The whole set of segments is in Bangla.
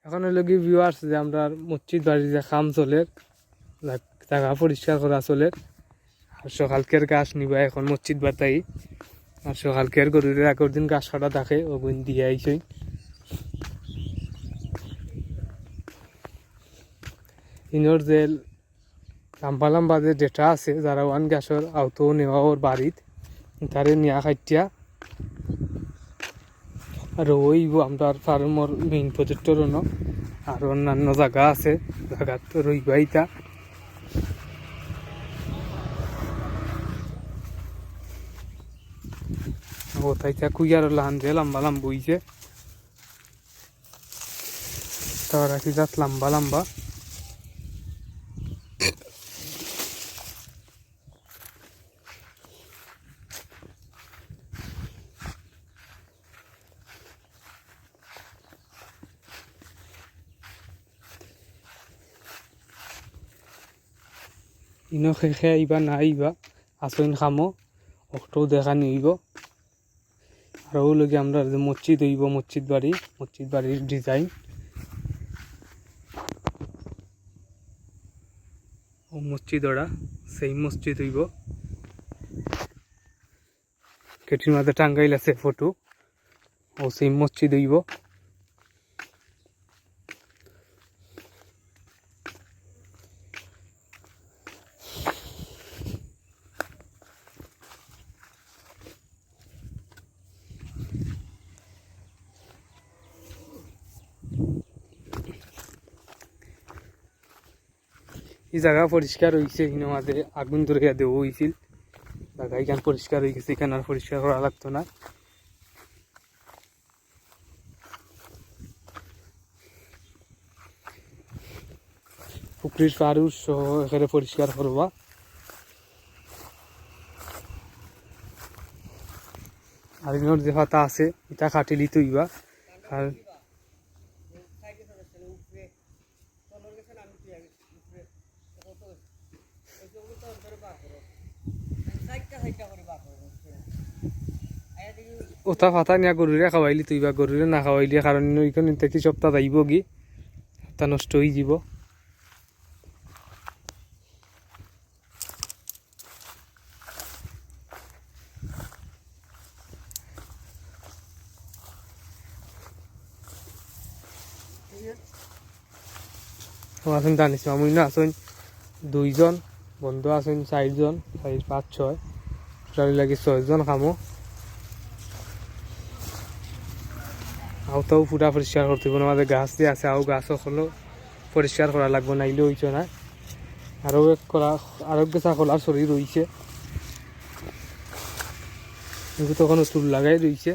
এখন হইল কি ভিউয়ার্স যে আমরা মসজিদ বাড়ির যে কাম চলে জায়গা পরিষ্কার করা চলে আর সকালকের গাছ নিবা এখন মসজিদ বাতাই আর সকালকের গরুরে আগের দিন গাছ কাটা থাকে ওগুন দিয়ে আইসই ইনোর যে লম্বা লম্বা যে ডেটা আছে যারা ওয়ান গ্যাসের আওতো নেওয়া ওর বাড়িত তারে নিয়া খাইটিয়া আর ওই আমরা ফার্মর মেইন প্রজেক্টর আর অন্যান্য জায়গা আছে জায়গা তো রইবাইতা ও তাইটা কুইয়ার লান যে লম্বা লম্বা হইছে তারা কি যাত লম্বা লম্বা ইনো শেষে আইবা না আইবা আসইন খামো অটো দেখা নিব আর ও লগে আমরা যে মসজিদ হইব মসজিদ বাড়ির ডিজাইন ও মসজিদ ওরা সেই মসজিদ হইব কেটির মাঝে টাঙ্গাইল আছে ফটো ও সেই মসজিদ হইব এই জায়গা পরিষ্কার হয়েছে এখানে মাঝে আগুন ধরে দেওয়া হয়েছিল জায়গা এখান পরিষ্কার হয়ে গেছে এখানে আর পরিষ্কার করা লাগতো না পুকুরির পাড়ু সহ এখানে পরিষ্কার করবা আর এখানে যে পাতা আছে এটা কাটিলি তুইবা আর ওটা ফাতা নিয়ে গরুরে খাওয়াইলি তুই বা গরুরে না খাওয়াইলি কারণ ওইখানে থেকে সপ্তাহ যাইব কি সপ্তাহ নষ্ট হয়ে যাব আসুন জানিস আমি না আসুন 2 জন বন্ধু আসুন 4 জন 4 5 6 টোটালি লাগি 6 জন খামো আওতাও পুরা পরিষ্কার করতে হবে আমাদের গাছ দিয়ে আছে আও গাছও হলো পরিষ্কার করা লাগবে নাইলে হইছে না আরও এক করা আরোগ্য ছাগলার শরীর রয়েছে কিন্তু তখন চুল লাগাই রয়েছে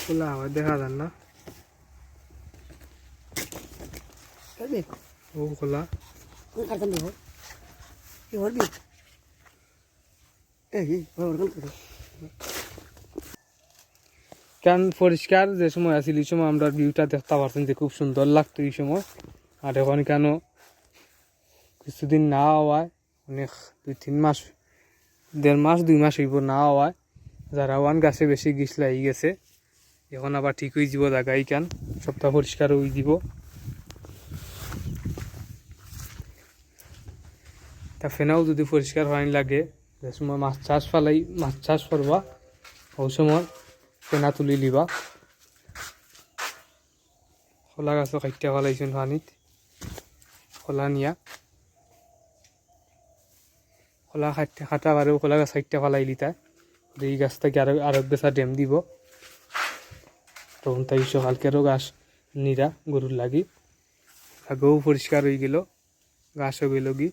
খোলা আবার দেখা যান না ও খোলা কারণ পরিষ্কার যে সময় আসিল এই সময় আমরা ভিউটা দেখতে পারছেন যে খুব সুন্দর লাগতো এই সময় আর এখন কেন কিছুদিন না হওয়ায় অনেক 2-3 মাস 1.5 মাস 2 মাস হইব না হওয়ায় যারা ওয়ান গাছে বেশি গিস লাগি গেছে এখন আবার ঠিক হয়ে যাব জায়গা এইখান সপ্তাহ পরিষ্কার হয়ে যাব তা ফেনাও যদি পরিষ্কার হয় লাগে যে সময় মাছ চাষ করবা ওই সময় ফেনা তুলি লিবা খোলা গাছও কাটিয়া ফেলাইছেন পানিত খোলা নিয়া খোলা কাটা বারেও খোলা গাছ কাটিয়া ফেলাইলি তাই এই গাছ থেকে আরো বেচা ডেম দিব তখন তাই সকালকেরও গাছ নিরা গরুর লাগি আগেও পরিষ্কার হয়ে গেল গাছও গেল কি